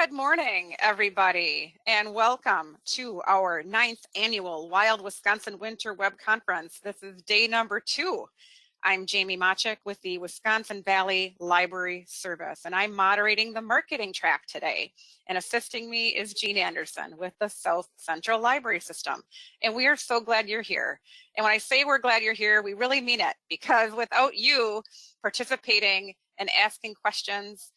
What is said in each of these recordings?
Good morning, everybody, and welcome to our 9th annual Wild Wisconsin Winter Web Conference. This is day number 2. I'm Jamie Machik with the Wisconsin Valley Library Service, and I'm moderating the marketing track today. And assisting me is Jean Anderson with the South Central Library System. And we are so glad you're here. And when I say we're glad you're here, we really mean it, because without you participating and asking questions,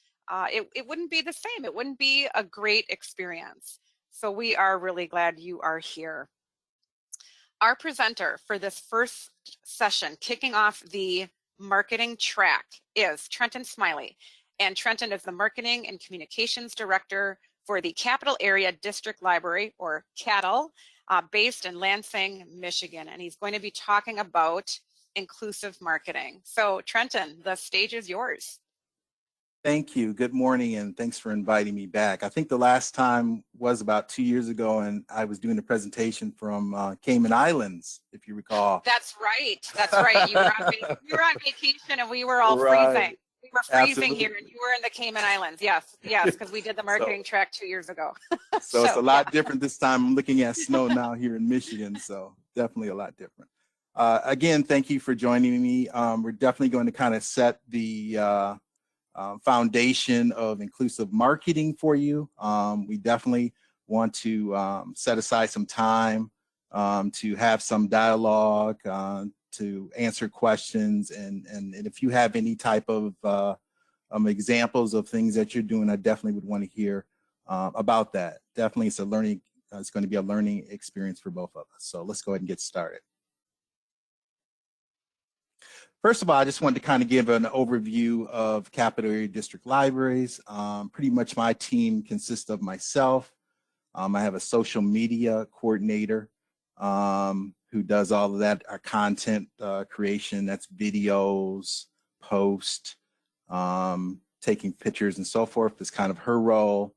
it wouldn't be the same. It wouldn't be a great experience. So we are really glad you are here. Our presenter for this first session, kicking off the marketing track, is Trenton Smiley. And Trenton is the Marketing and Communications Director for the Capital Area District Library, or CADL, based in Lansing, Michigan. And he's going to be talking about inclusive marketing. So Trenton, the stage is yours. Thank you. Good morning, and thanks for inviting me back. I think the last time was about 2 years ago, and I was doing a presentation from Cayman Islands, if you recall. That's right. That's right. You were on vacation, and we were all freezing. We were freezing here, and you were in the Cayman Islands. Yes, yes, because we did the marketing track 2 years ago. So it's a lot different this time. I'm looking at snow now here in Michigan, so definitely a lot different. Again, thank you for joining me. We're definitely going to kind of set the foundation of inclusive marketing for you. We definitely want to set aside some time to have some dialogue, to answer questions, and if you have any type of examples of things that you're doing, I definitely would want to hear about that. Definitely it's going to be a learning experience for both of us. So let's go ahead and get started. First of all, I just wanted to kind of give an overview of Capital Area District Libraries. Pretty much my team consists of myself. I have a social media coordinator who does all of that, our content creation, that's videos, posts, taking pictures and so forth is kind of her role.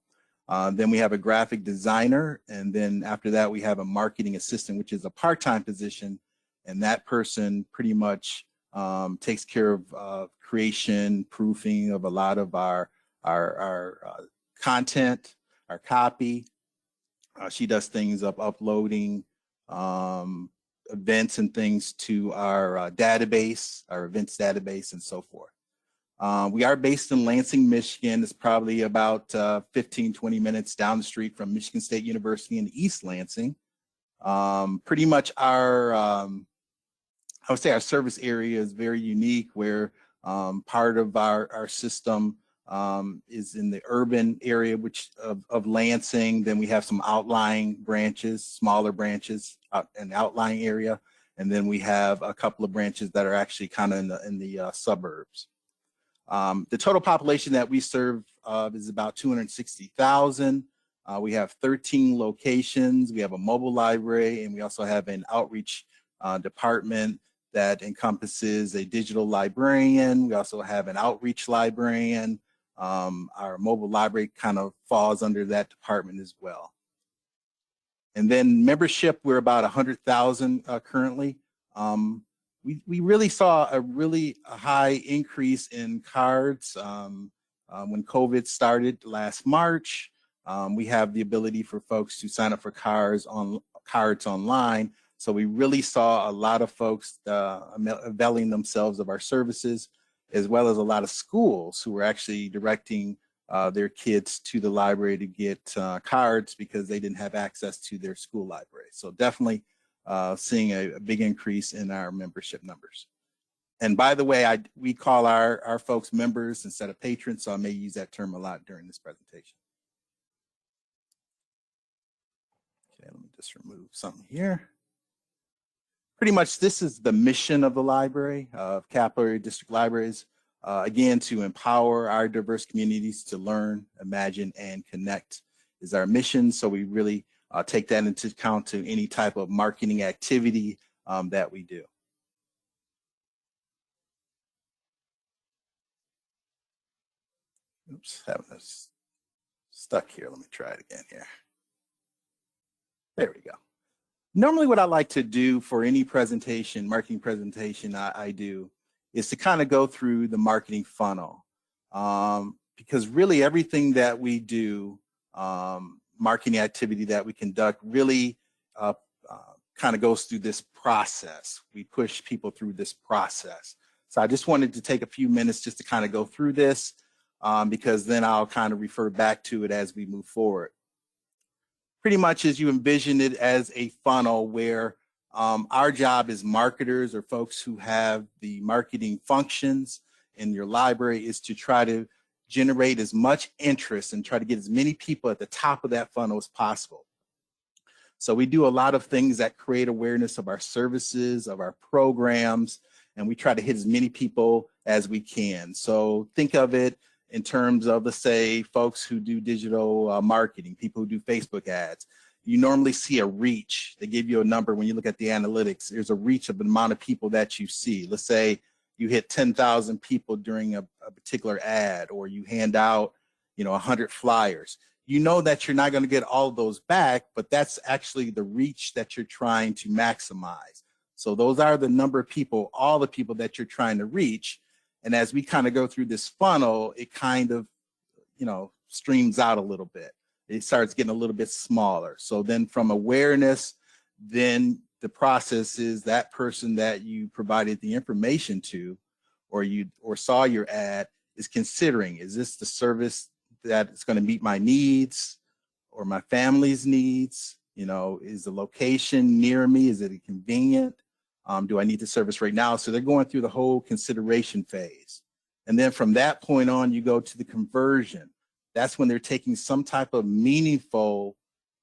Then we have a graphic designer, and then after that we have a marketing assistant, which is a part-time position, and that person pretty much takes care of creation, proofing of a lot of our content, our copy. She does things of uploading events and things to our database, our events database, and so forth. We are based in Lansing, Michigan. It's probably about 15-20 minutes down the street from Michigan State University in East Lansing. Pretty much I would say our service area is very unique, where part of our system is in the urban area of Lansing. Then we have some outlying branches, smaller branches out in the outlying area. And then we have a couple of branches that are actually kind of in the suburbs. The total population that we serve is about 260,000. We have 13 locations. We have a mobile library, and we also have an outreach department that encompasses a digital librarian. We also have an outreach librarian. Our mobile library kind of falls under that department as well. And then membership, we're about 100,000 currently. We really saw a high increase in cards when COVID started last March. We have the ability for folks to sign up for cards online. So we really saw a lot of folks availing themselves of our services, as well as a lot of schools who were actually directing their kids to the library to get cards because they didn't have access to their school library. So definitely seeing a big increase in our membership numbers. And by the way, we call our folks members instead of patrons, so I may use that term a lot during this presentation. Okay, let me just remove something here. Pretty much this is the mission of the library, of Capital Area District Libraries, again, to empower our diverse communities to learn, imagine, and connect is our mission. So we really take that into account to any type of marketing activity that we do. Oops, having this stuck here. Let me try it again here. There we go. Normally what I like to do for any presentation, marketing presentation I do, is to kind of go through the marketing funnel. Because really everything that we do marketing activity that we conduct really kind of goes through this process. We push people through this process. So I just wanted to take a few minutes just to kind of go through this because then I'll kind of refer back to it as we move forward. Pretty much as you envision it as a funnel where our job as marketers or folks who have the marketing functions in your library is to try to generate as much interest and try to get as many people at the top of that funnel as possible. So we do a lot of things that create awareness of our services, of our programs, and we try to hit as many people as we can. So think of it in terms of, let's say, folks who do digital marketing, people who do Facebook ads. You normally see a reach. They give you a number when you look at the analytics. There's a reach of the amount of people that you see. Let's say you hit 10,000 people during a particular ad, or you hand out, 100 flyers. You know that you're not going to get all of those back, but that's actually the reach that you're trying to maximize. So those are the number of people, all the people that you're trying to reach. And as we kind of go through this funnel, it kind of, streams out a little bit. It starts getting a little bit smaller. So then from awareness, then the process is that person that you provided the information to, or saw your ad, is considering, is this the service that is going to meet my needs or my family's needs? Is the location near me? Is it convenient? Do I need the service right now? So they're going through the whole consideration phase. And then from that point on, you go to the conversion. That's when they're taking some type of meaningful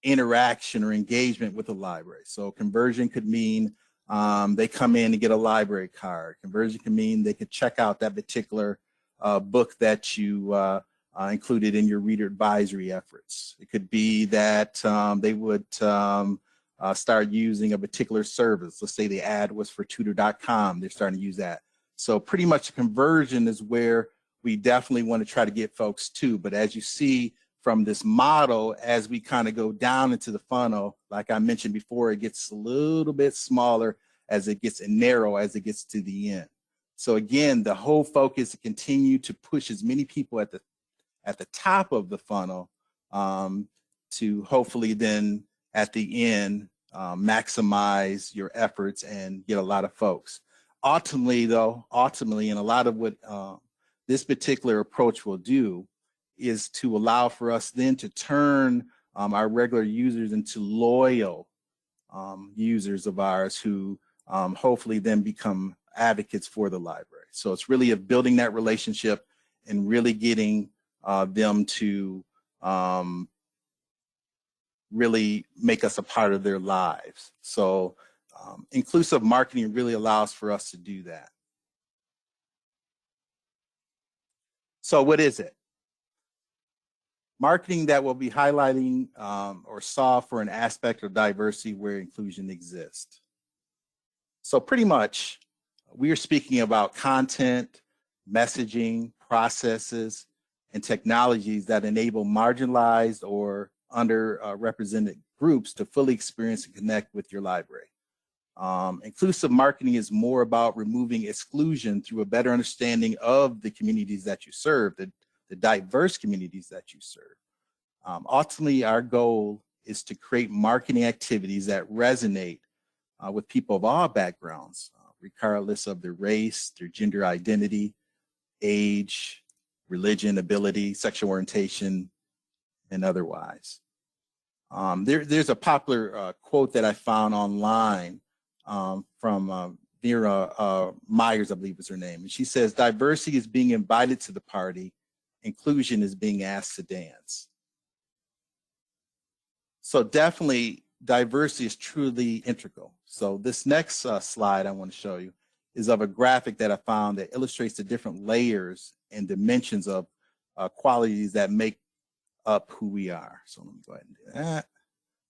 interaction or engagement with the library. So conversion could mean they come in to get a library card. Conversion can mean they could check out that particular book that you included in your reader advisory efforts. It could be that they would start using a particular service. Let's say the ad was for tutor.com. They're starting to use that. So pretty much conversion is where we definitely want to try to get folks to. But as you see from this model, as we kind of go down into the funnel, like I mentioned before, it gets a little bit smaller as it gets narrow as it gets to the end. So again, the whole focus is to continue to push as many people at the top of the funnel to hopefully then at the end maximize your efforts and get a lot of folks. Ultimately, and a lot of what this particular approach will do is to allow for us then to turn our regular users into loyal users of ours who hopefully then become advocates for the library. So it's really of building that relationship and really getting them to really make us a part of their lives. So inclusive marketing really allows for us to do that. So what is it? Marketing that will be highlighting or solve for an aspect of diversity where inclusion exists. So pretty much we are speaking about content, messaging, processes, and technologies that enable marginalized or underrepresented groups to fully experience and connect with your library. Inclusive marketing is more about removing exclusion through a better understanding of the communities that you serve, the diverse communities that you serve. Ultimately, our goal is to create marketing activities that resonate with people of all backgrounds, regardless of their race, their gender identity, age, religion, ability, sexual orientation, and otherwise. There's a popular quote that I found online from Vera Myers, I believe is her name. And she says, diversity is being invited to the party, inclusion is being asked to dance. So definitely diversity is truly integral. So this next slide I want to show you is of a graphic that I found that illustrates the different layers and dimensions of qualities that make up who we are. So let me go ahead and do that.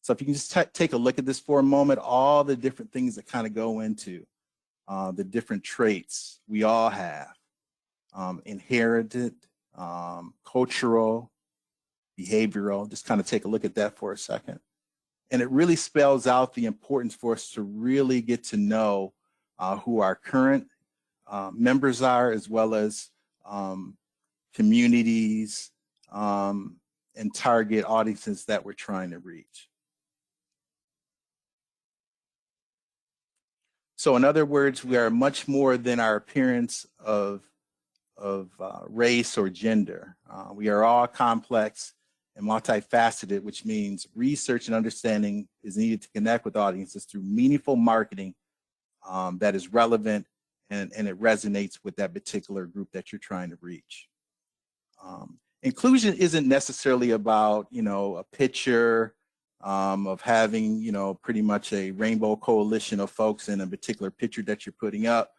So if you can just take a look at this for a moment, all the different things that kind of go into the different traits we all have, inherited, cultural, behavioral. Just kind of take a look at that for a second. And it really spells out the importance for us to really get to know who our current members are, as well as communities and target audiences that we're trying to reach. So in other words, we are much more than our appearance of race or gender. We are all complex and multifaceted, which means research and understanding is needed to connect with audiences through meaningful marketing that is relevant and it resonates with that particular group that you're trying to reach. Inclusion isn't necessarily about, a picture of having, pretty much a rainbow coalition of folks in a particular picture that you're putting up,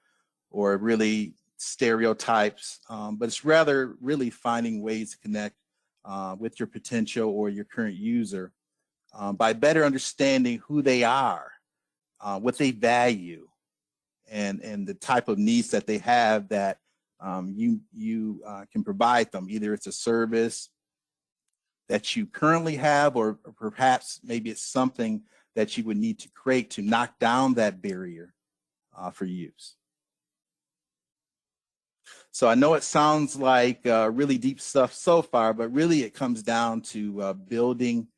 or really stereotypes, but it's rather really finding ways to connect with your potential or your current user by better understanding who they are, what they value, and the type of needs that they have that you can provide them. Either it's a service that you currently have, or perhaps maybe it's something that you would need to create to knock down that barrier for use. So I know it sounds like really deep stuff so far, but really it comes down to building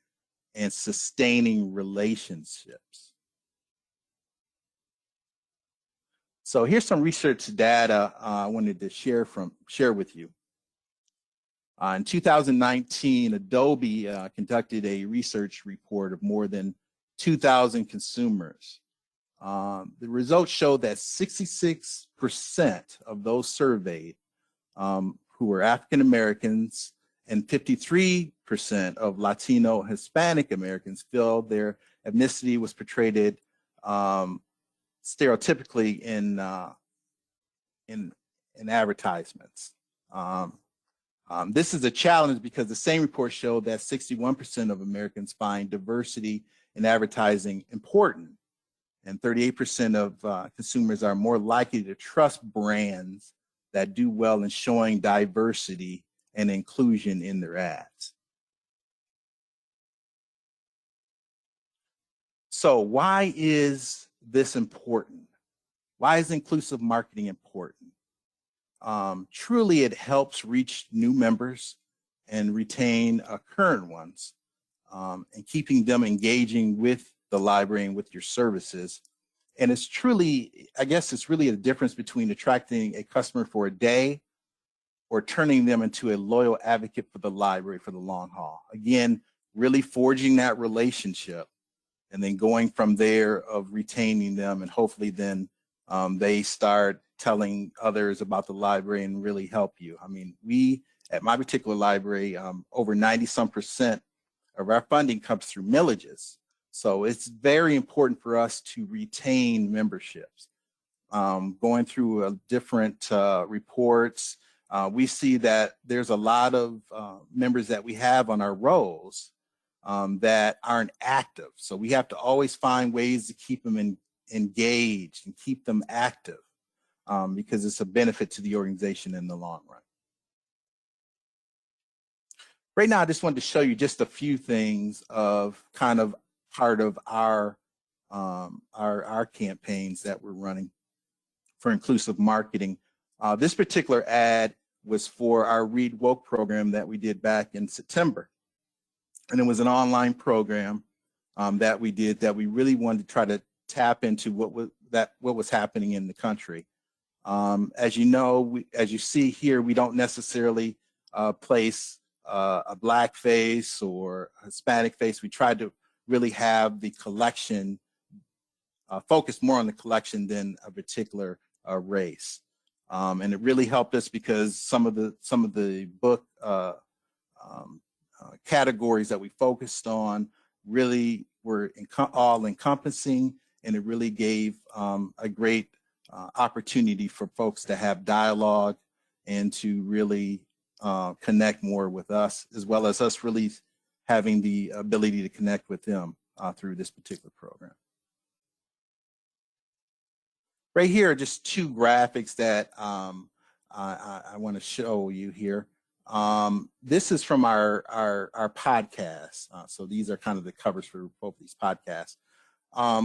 and sustaining relationships. So here's some research data I wanted to share with you. In 2019, Adobe conducted a research report of more than 2,000 consumers. The results showed that 66% of those surveyed who were African Americans and 53% of Latino Hispanic Americans feel their ethnicity was portrayed stereotypically in advertisements. This is a challenge because the same report showed that 61% of Americans find diversity in advertising important, and 38% of consumers are more likely to trust brands that do well in showing diversity and inclusion in their ads. So why is this important? Why is inclusive marketing important? Truly, it helps reach new members and retain current ones, and keeping them engaging with the library and with your services. And it's truly, I guess it's really a difference between attracting a customer for a day or turning them into a loyal advocate for the library for the long haul. Again, really forging that relationship and then going from there of retaining them, and hopefully then they start telling others about the library and really help you. I mean, we at my particular library, over 90% of our funding comes through millages. So it's very important for us to retain memberships. Going through different reports, we see that there's a lot of members that we have on our rolls that aren't active. So we have to always find ways to keep them engaged and keep them active because it's a benefit to the organization in the long run. Right now, I just wanted to show you just a few things of kind of part of our campaigns that we're running for inclusive marketing. This particular ad was for our Read Woke program that we did back in September. And it was an online program that we did that we really wanted to try to tap into what was happening in the country. As you know, as you see here, we don't necessarily place a Black face or a Hispanic face. We tried to really have the collection focus more on the collection than a particular race. And it really helped us because some of the book categories that we focused on really were all encompassing, and it really gave a great opportunity for folks to have dialogue and to really connect more with us, as well as us really having the ability to connect with them through this particular program. Right here are just two graphics that I want to show you here. This is from our podcast. So these are kind of the covers for both of these podcasts.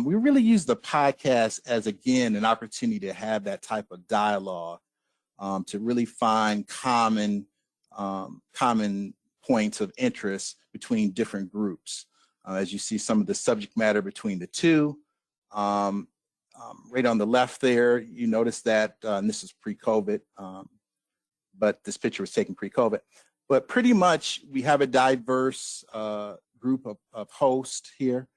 We really use the podcast as, again, an opportunity to have that type of dialogue, to really find common points of interest between different groups. As you see some of the subject matter between the two. Right on the left there, you notice that, and this is pre-COVID, but this picture was taken pre-COVID. But pretty much we have a diverse group of hosts here.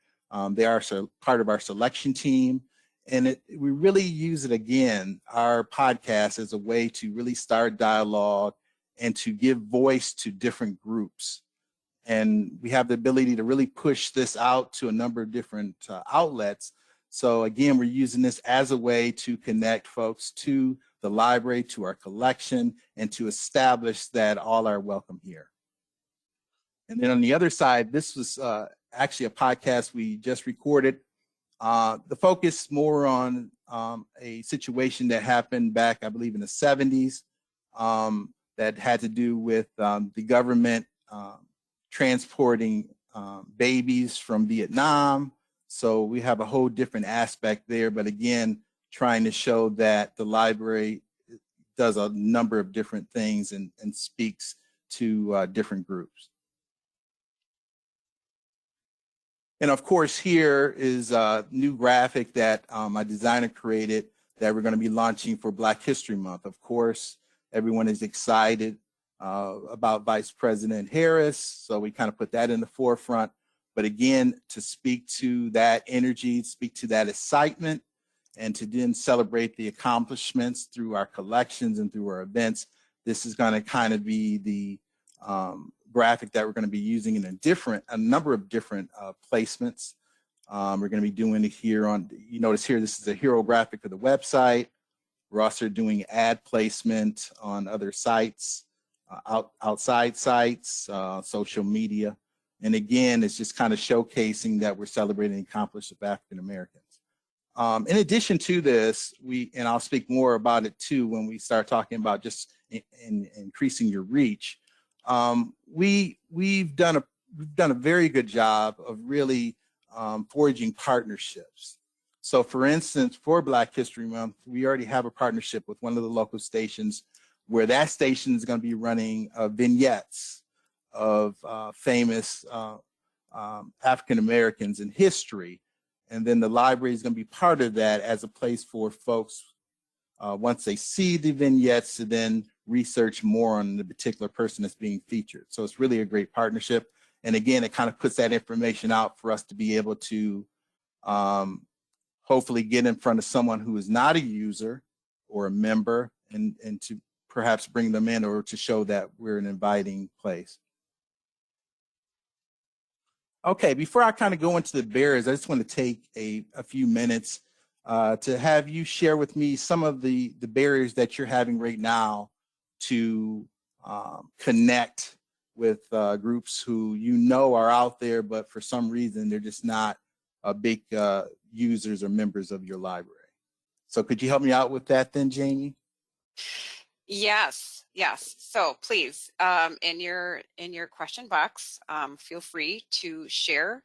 They are part of our selection team. And we really use it, again, our podcast, as a way to really start dialogue and to give voice to different groups. And we have the ability to really push this out to a number of different outlets. So again, we're using this as a way to connect folks to the library, to our collection, and to establish that all are welcome here. And then on the other side, this was actually a podcast we just recorded. The focus more on a situation that happened back, I believe, in the 70s, that had to do with the government transporting babies from Vietnam. So we have a whole different aspect there, but again, trying to show that the library does a number of different things and speaks to different groups. And of course, here is a new graphic that my designer created that we're going to be launching for Black History Month. Of course, everyone is excited about Vice President Harris, so we kind of put that in the forefront. But again, to speak to that energy, speak to that excitement, and to then celebrate the accomplishments through our collections and through our events, this is going to kind of be the graphic that we're going to be using in a number of different placements. We're going to be doing it here on, you notice here, this is a hero graphic of the website. We're also doing ad placement on other sites, outside sites, social media. And again, it's just kind of showcasing that we're celebrating the accomplishments of African Americans. In addition to this, and I'll speak more about it too when we start talking about just increasing your reach. We've done a very good job of really forging partnerships. So for instance, for Black History Month, we already have a partnership with one of the local stations where that station is going to be running vignettes of famous African Americans in history. And then the library is going to be part of that as a place for folks, once they see the vignettes, to then research more on the particular person that's being featured. So it's really a great partnership. And again, it kind of puts that information out for us to be able to hopefully get in front of someone who is not a user or a member, and to perhaps bring them in, or to show that we're an inviting place. Okay, before I kind of go into the barriers, I just want to take a few minutes to have you share with me some of the barriers that you're having right now to connect with groups who you know are out there, but for some reason they're just not big users or members of your library. So could you help me out with that then, Jamie? Yes. So please, in your question box, feel free to share.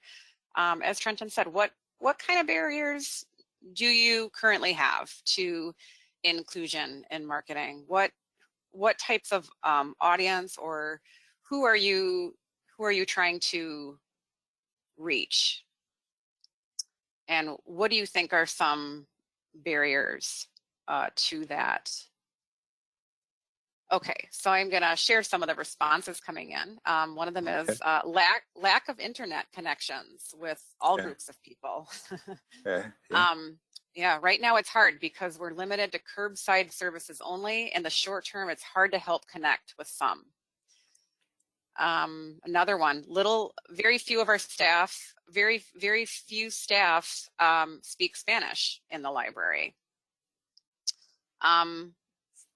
As Trenton said, what kind of barriers do you currently have to inclusion in marketing? What types of audience, or who are you trying to reach? And what do you think are some barriers to that? Okay, so I'm going to share some of the responses coming in. One of them is lack of internet connections with all groups of people. Yeah, right now it's hard because we're limited to curbside services only. In the short term, it's hard to help connect with some. Another one, very few of our staff, very few staff speak Spanish in the library.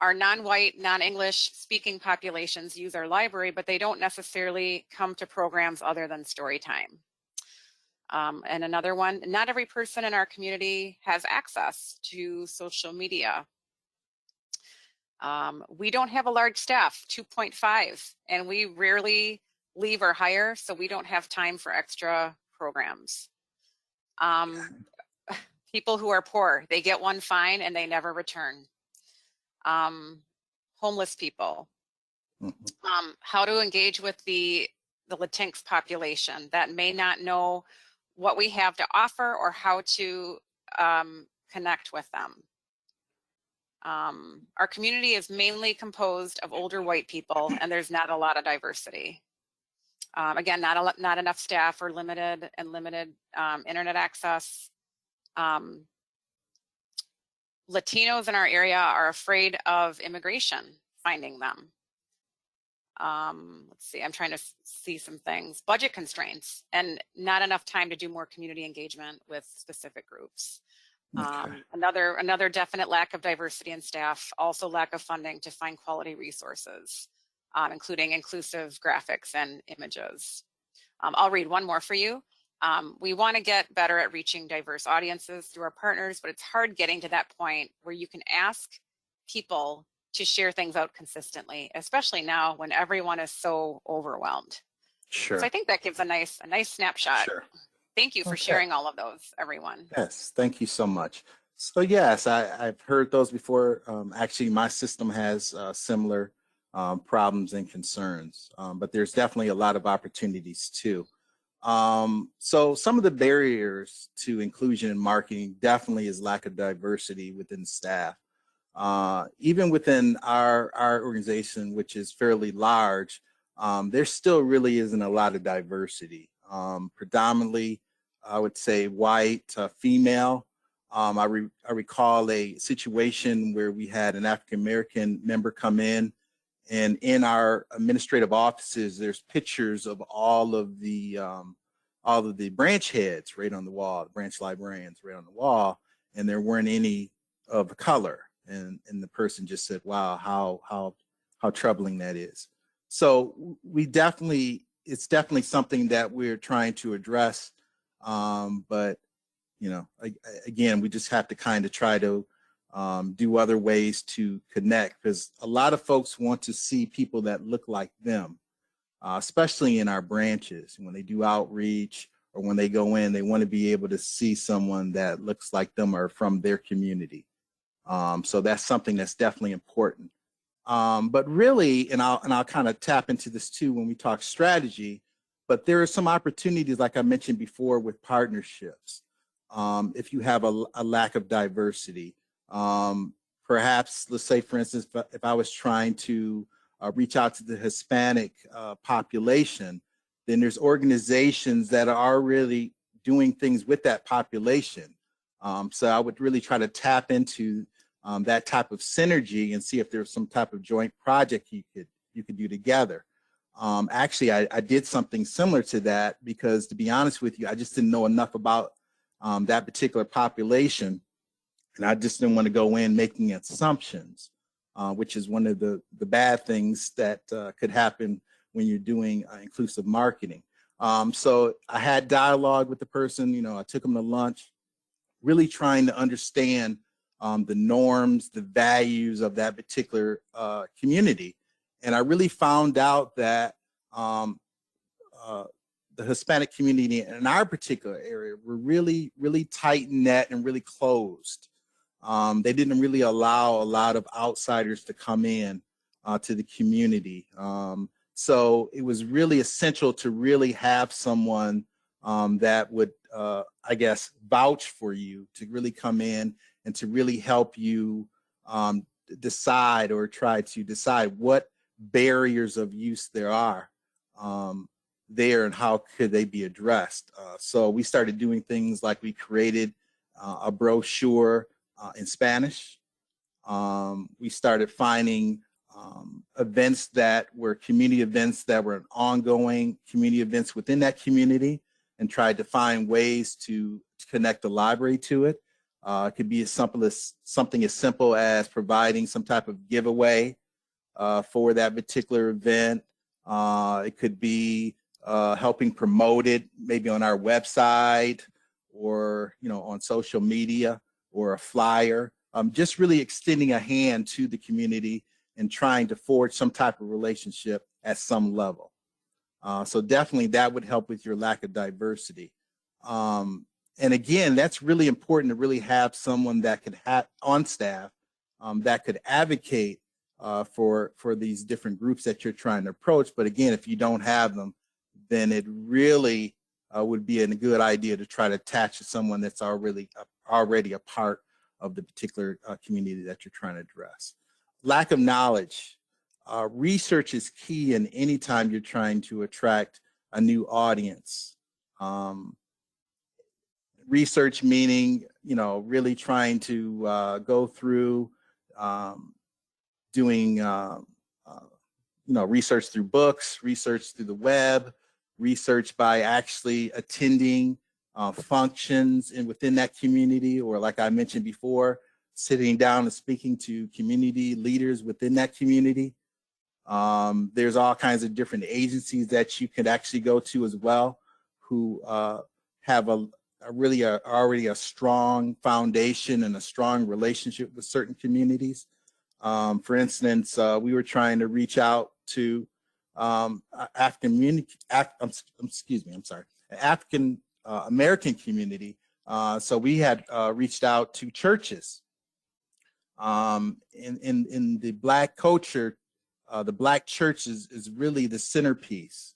Our non-white, non-English speaking populations use our library, but they don't necessarily come to programs other than story time. And another one, not every person in our community has access to social media. We don't have a large staff, 2.5, and we rarely leave or hire, so we don't have time for extra programs. People who are poor, they get one fine and they never return. Homeless people. How to engage with the Latinx population that may not know what we have to offer or how to connect with them. Our community is mainly composed of older white people, and there's not a lot of diversity. Again, not enough staff or limited internet access. Latinos in our area are afraid of immigration finding them. Let's see, I'm trying to see some things. Budget constraints and not enough time to do more community engagement with specific groups. Okay. Another definite lack of diversity in staff, also lack of funding to find quality resources, including inclusive graphics and images. I'll read one more for you. We want to get better at reaching diverse audiences through our partners, but it's hard getting to that point where you can ask people to share things out consistently, especially now when everyone is so overwhelmed. Sure. So I think that gives a nice snapshot. Sure. Thank you for sharing all of those, everyone. Yes, thank you so much. So yes, I've heard those before. Actually, my system has similar problems and concerns, but there's definitely a lot of opportunities too. So some of the barriers to inclusion in marketing definitely is lack of diversity within staff. Even within our organization, which is fairly large, there still really isn't a lot of diversity. Predominantly, I would say white, female. I recall a situation where we had an African-American member come in, and in our administrative offices, there's pictures of all of the branch heads right on the wall, the branch librarians right on the wall, and there weren't any of the color. And the person just said, "Wow, how troubling that is." So it's definitely something that we're trying to address. But you know, again, we just have to kind of try to do other ways to connect, because a lot of folks want to see people that look like them, especially in our branches. When they do outreach or when they go in, they want to be able to see someone that looks like them or from their community. So that's something that's definitely important. But really, and I'll kind of tap into this too when we talk strategy, but there are some opportunities, like I mentioned before, with partnerships. If you have a lack of diversity, perhaps, let's say, for instance, if I was trying to reach out to the Hispanic population, then there's organizations that are really doing things with that population. So I would really try to tap into that type of synergy and see if there's some type of joint project you could do together. Actually, I did something similar to that because, to be honest with you, I just didn't know enough about that particular population, and I just didn't want to go in making assumptions, which is one of the bad things that could happen when you're doing inclusive marketing. So I had dialogue with the person. You know, I took them to lunch, really trying to understand the norms, the values of that particular community. And I really found out that the Hispanic community in our particular area were really, really tight knit and really closed. They didn't really allow a lot of outsiders to come in to the community. So it was really essential to really have someone that would, I guess, vouch for you, to really come in and to really help you decide or try to decide what barriers of use there are there and how could they be addressed. So we started doing things like we created a brochure in Spanish. We started finding events that were community events that were ongoing community events within that community, and tried to find ways to connect the library to it. It could be something as simple as providing some type of giveaway for that particular event. It could be helping promote it, maybe on our website or on social media, or a flyer. Just really extending a hand to the community and trying to forge some type of relationship at some level. So definitely that would help with your lack of diversity. And again, that's really important, to really have someone that could have on staff that could advocate for these different groups that you're trying to approach. But again, if you don't have them, then it really would be a good idea to try to attach to someone that's already a part of the particular community that you're trying to address. Lack of knowledge. Research is key in any time you're trying to attract a new audience. Research meaning, really trying to go through doing, research through books, research through the web, research by actually attending functions within that community, or like I mentioned before, sitting down and speaking to community leaders within that community. There's all kinds of different agencies that you could actually go to as well, who have already a strong foundation and a strong relationship with certain communities. For instance, we were trying to reach out to African American community. So we had reached out to churches. In the Black culture, the Black church is really the centerpiece.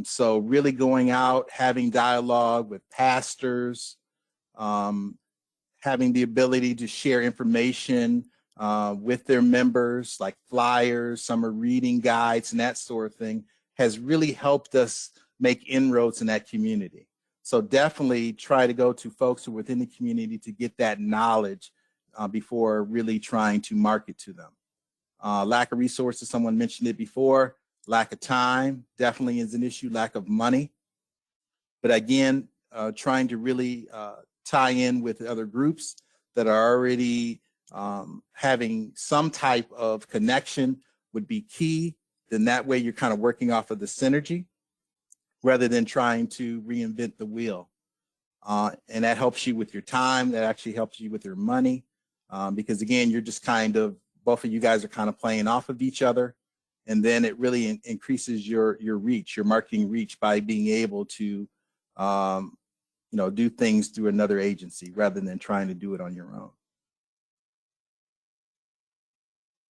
So really going out, having dialogue with pastors, having the ability to share information with their members, like flyers, summer reading guides, and that sort of thing, has really helped us make inroads in that community. So definitely try to go to folks who are within the community to get that knowledge before really trying to market to them. Lack of resources, someone mentioned it before. Lack of time definitely is an issue, lack of money. But again, trying to really tie in with other groups that are already having some type of connection would be key. Then that way you're kind of working off of the synergy rather than trying to reinvent the wheel. And that helps you with your time. That actually helps you with your money. Because again, you're just kind of, both of you guys are kind of playing off of each other. And then it really increases your reach, your marketing reach, by being able to, do things through another agency rather than trying to do it on your own.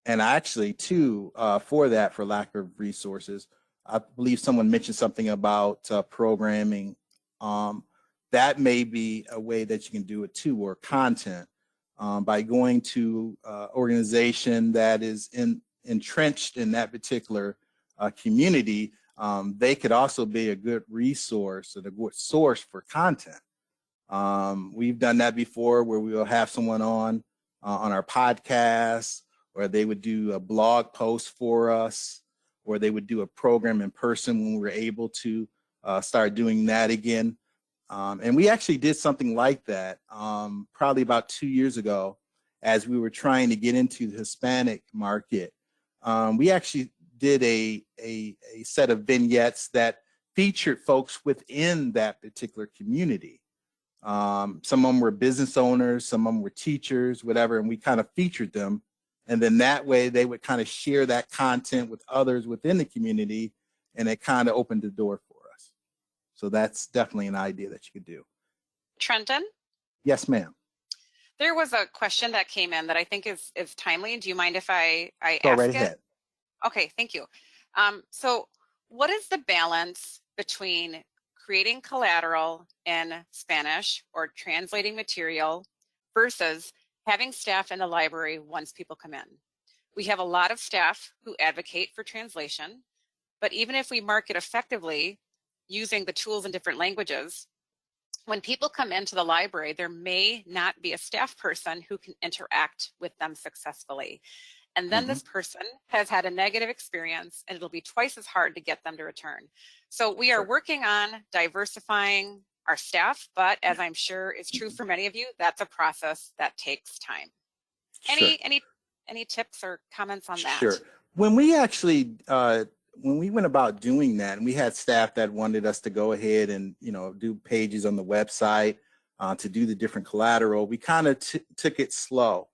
And actually, too, for lack of resources, I believe someone mentioned something about programming. That may be a way that you can do it too, or content, by going to organization that is entrenched in that particular community. They could also be a good resource and a good source for content. We've done that before, where we will have someone on our podcast, or they would do a blog post for us, or they would do a program in person when we were able to start doing that again. And we actually did something like that probably about 2 years ago, as we were trying to get into the Hispanic market. We actually did a set of vignettes that featured folks within that particular community. Some of them were business owners, some of them were teachers, whatever, and we kind of featured them. And then that way they would kind of share that content with others within the community, and it kind of opened the door for us. So that's definitely an idea that you could do. Trenton? Yes, ma'am. There was a question that came in that I think is timely. Do you mind if I Go ask right it? ahead. Okay, thank you. So what is the balance between creating collateral in Spanish or translating material versus having staff in the library once people come in? We have a lot of staff who advocate for translation, but even if we market effectively using the tools in different languages, when people come into the library, there may not be a staff person who can interact with them successfully. And then this person has had a negative experience, and it'll be twice as hard to get them to return. So we are working on diversifying our staff, but as I'm sure is true for many of you, that's a process that takes time. Any tips or comments on that? Sure. When we actually, when we went about doing that, and we had staff that wanted us to go ahead and, do pages on the website to do the different collateral, we kind of took it slow.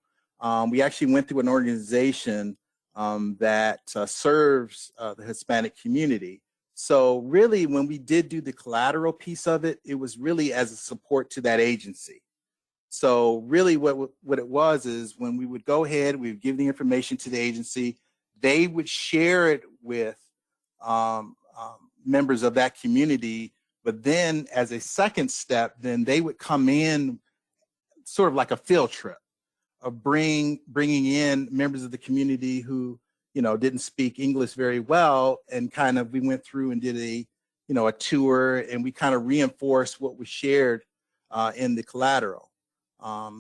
We actually went through an organization that serves the Hispanic community. So really, when we did do the collateral piece of it, it was really as a support to that agency. So really what it was is when we would go ahead, we would give the information to the agency, they would share it with members of that community. But then as a second step, then they would come in sort of like a field trip of bringing in members of the community who, didn't speak English very well. And kind of, we went through and did a tour, and we kind of reinforced what was shared in the collateral.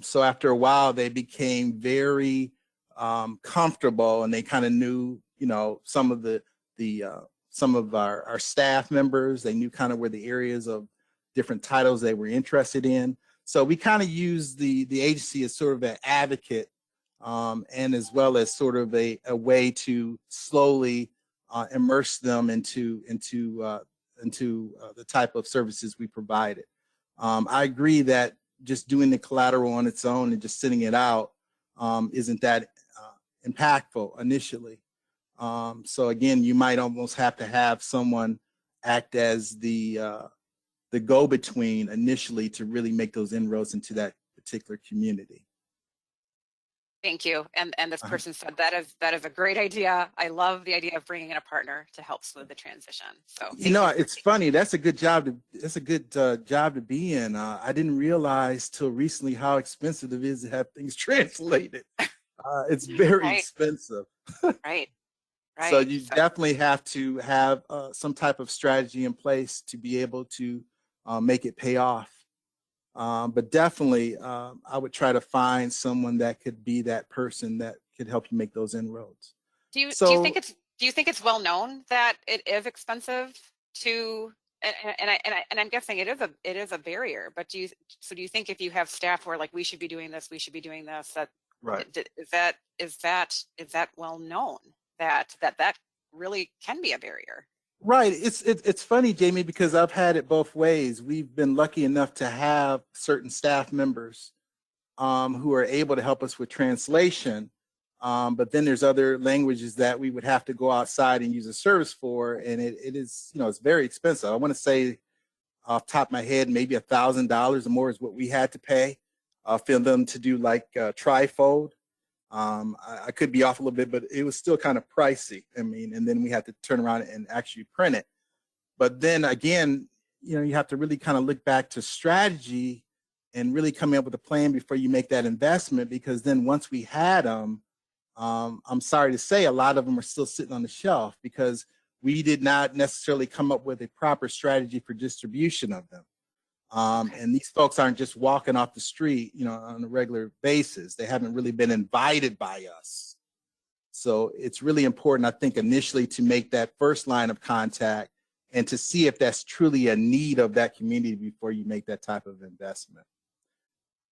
So after a while, they became very comfortable, and they kind of knew, some of our staff members. They knew kind of where the areas of different titles they were interested in. So we kind of used the agency as sort of an advocate, and as well as sort of a way to slowly immerse them into the type of services we provided. I agree that just doing the collateral on its own and just sitting it out isn't that impactful initially. So again, you might almost have to have someone act as the go-between initially to really make those inroads into that particular community. Thank you. And this person said that is a great idea. I love the idea of bringing in a partner to help smooth the transition. So it's funny. That's a good job to be in. I didn't realize till recently how expensive it is to have things translated. It's very expensive. Right. So you definitely have to have some type of strategy in place to be able to make it pay off. But definitely, I would try to find someone that could be that person that could help you make those inroads. Do you think it's well known that it is expensive to, and I'm guessing it is a barrier, but do you think if you have staff who are like, we should be doing this, that right, is that well known that really can be a barrier? Right. It's funny, Jamie, because I've had it both ways. We've been lucky enough to have certain staff members who are able to help us with translation. But then there's other languages that we would have to go outside and use a service for. And it is, it's very expensive. I want to say off the top of my head, maybe $1,000 or more is what we had to pay for them to do like trifold. I could be off a little bit, but it was still kind of pricey. I mean, and then we had to turn around and actually print it. But then again, you have to really kind of look back to strategy and really come up with a plan before you make that investment, because then once we had them, I'm sorry to say, a lot of them are still sitting on the shelf because we did not necessarily come up with a proper strategy for distribution of them. And these folks aren't just walking off the street, on a regular basis. They haven't really been invited by us. So it's really important, I think, initially to make that first line of contact and to see if that's truly a need of that community before you make that type of investment.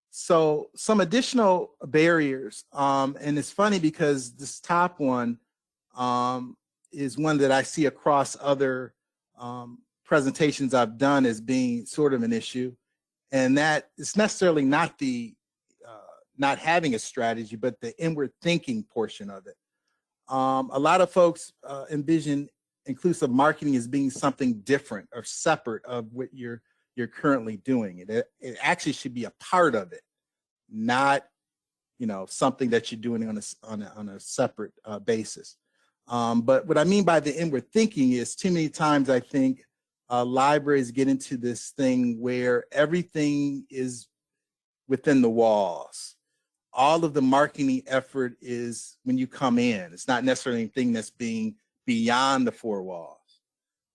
So some additional barriers, and it's funny because this top one is one that I see across other presentations I've done as being sort of an issue, and that it's necessarily not the not having a strategy, but the inward thinking portion of it. A lot of folks envision inclusive marketing as being something different or separate of what you're currently doing. It actually should be a part of it, not something that you're doing on a separate basis. But what I mean by the inward thinking is too many times I think libraries get into this thing where everything is within the walls. All of the marketing effort is when you come in. It's not necessarily anything that's being beyond the four walls.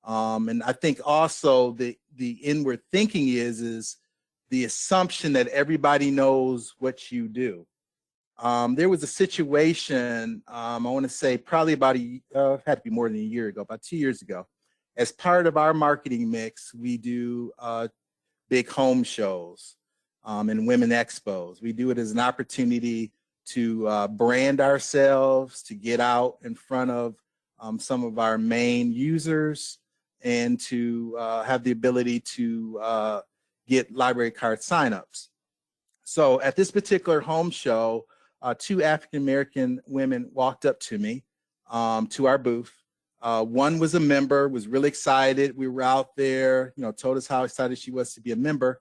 And I think also the inward thinking is the assumption that everybody knows what you do. There was a situation, I want to say probably about had to be more than a year ago, about 2 years ago. As part of our marketing mix, we do big home shows and women expos. We do it as an opportunity to brand ourselves, to get out in front of some of our main users, and to have the ability to get library card signups. So at this particular home show, 2 African-American women walked up to me, to our booth. One was a member, was really excited. We were out there, told us how excited she was to be a member.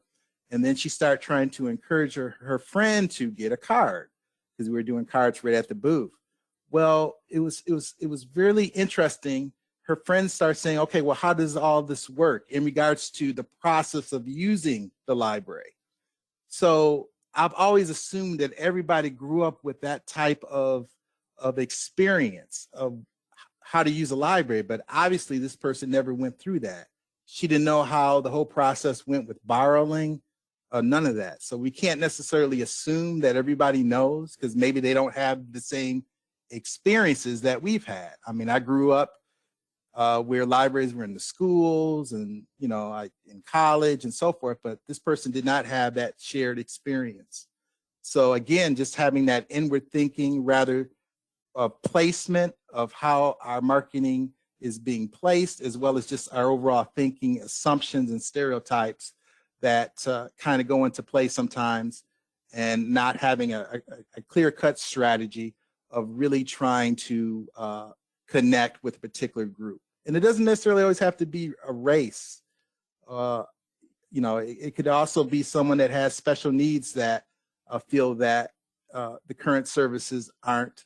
And then she started trying to encourage her friend to get a card because we were doing cards right at the booth. Well, it was really interesting. Her friends start saying, okay, well, how does all this work in regards to the process of using the library? So I've always assumed that everybody grew up with that type of experience of how to use a library, but obviously this person never went through that. She didn't know how the whole process went with borrowing, none of that. So we can't necessarily assume that everybody knows because maybe they don't have the same experiences that we've had. I mean, I grew up where libraries were in the schools and, you know, in college and so forth, but this person did not have that shared experience. So again, just having that inward thinking, rather placement of how our marketing is being placed, as well as just our overall thinking, assumptions and stereotypes that kind of go into play sometimes, and not having a clear-cut strategy of really trying to connect with a particular group. And it doesn't necessarily always have to be a race. You know, it could also be someone that has special needs that feel that the current services aren't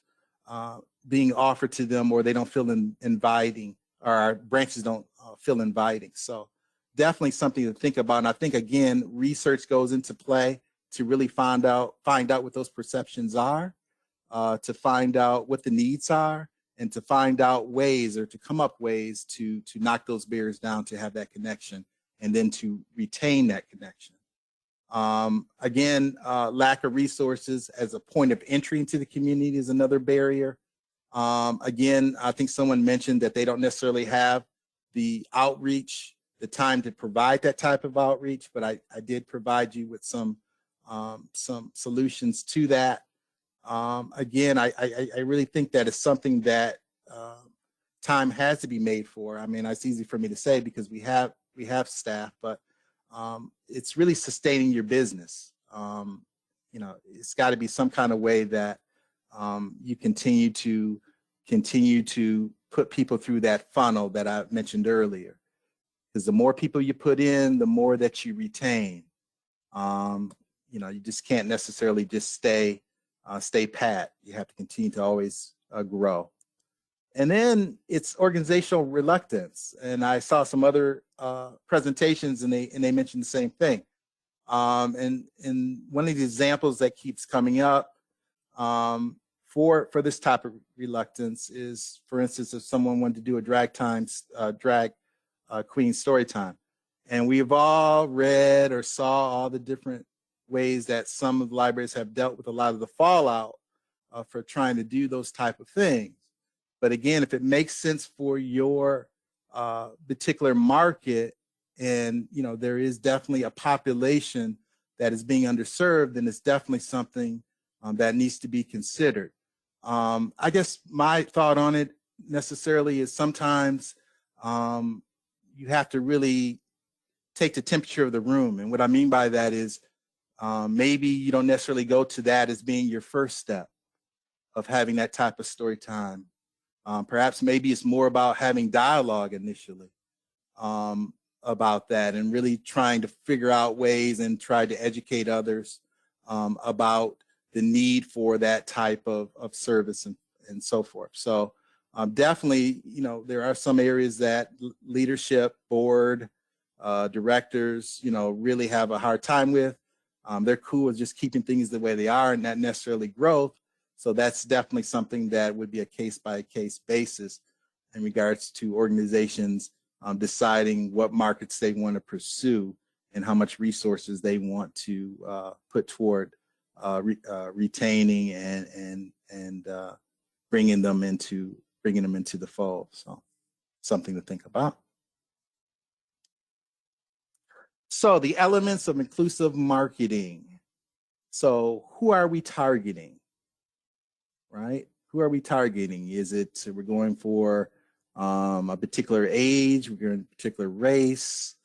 being offered to them, or they don't feel inviting, or our branches don't feel inviting. So definitely something to think about. And I think, again, research goes into play to really find out what those perceptions are, to find out what the needs are, and to find out ways, or to come up ways to knock those barriers down, to have that connection, and then to retain that connection. Again, lack of resources as a point of entry into the community is another barrier. Again, I think someone mentioned that they don't necessarily have the outreach, the time to provide that type of outreach, but I did provide you with some solutions to that. Again, I really think that is something that time has to be made for. I mean, it's easy for me to say because we have staff, but it's really sustaining your business. You know, it's got to be some kind of way that you continue to put people through that funnel that I mentioned earlier. Because the more people you put in, the more that you retain. You know, you just can't necessarily just stay pat. You have to continue to always grow. And then it's organizational reluctance. And I saw some other presentations, and they mentioned the same thing. And one of the examples that keeps coming up for this type of reluctance is, for instance, if someone wanted to do a drag queen story time. And we've all read or saw all the different ways that some of the libraries have dealt with a lot of the fallout for trying to do those type of things. But again, if it makes sense for your particular market, and you know there is definitely a population that is being underserved, then it's definitely something that needs to be considered. I guess my thought on it necessarily is sometimes you have to really take the temperature of the room. And what I mean by that is maybe you don't necessarily go to that as being your first step of having that type of story time. Perhaps maybe it's more about having dialogue initially about that, and really trying to figure out ways and try to educate others about the need for that type of service and so forth. So definitely, you know, there are some areas that leadership, board, directors, you know, really have a hard time with. They're cool with just keeping things the way they are and not necessarily growth. So that's definitely something that would be a case-by-case basis in regards to organizations deciding what markets they want to pursue and how much resources they want to put toward retaining and bringing them into the fold. So something to think about. So the elements of inclusive marketing. So who are we targeting, right? Who are we targeting? Is it we're going for a particular age, we're going for a particular race,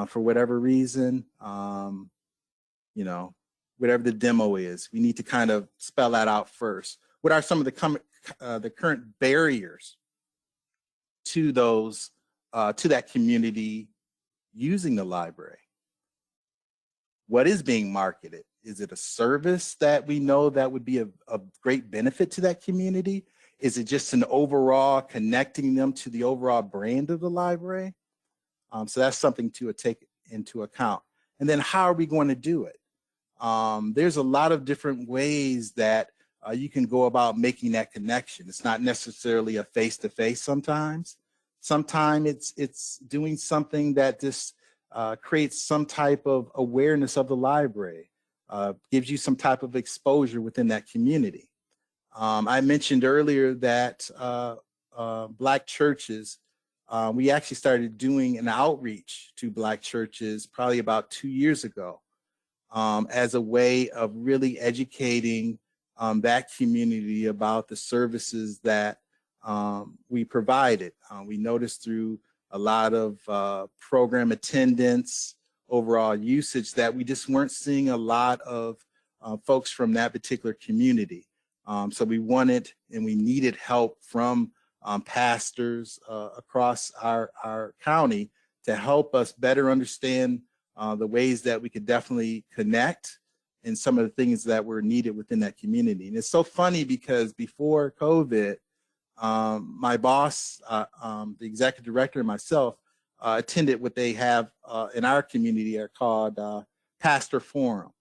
for whatever reason, you know, whatever the demo is, we need to kind of spell that out first. What are some of the current barriers to those, to that community using the library? what is being marketed? Is it a service that we know that would be a great benefit to that community? Is it just an overall connecting them to the overall brand of the library? So that's something to take into account. And then how are we going to do it? There's a lot of different ways that you can go about making that connection. It's not necessarily a face-to-face sometimes. Sometimes it's doing something that just creates some type of awareness of the library, gives you some type of exposure within that community. I mentioned earlier that Black churches, we actually started doing an outreach to Black churches probably about 2 years ago as a way of really educating that community about the services that we provided. We noticed through a lot of program attendance, overall usage, that we just weren't seeing a lot of folks from that particular community. So we wanted and we needed help from pastors across our county to help us better understand the ways that we could definitely connect and some of the things that were needed within that community. And it's so funny because before COVID, my boss, the executive director, and myself attended what they have in our community are called pastor forums.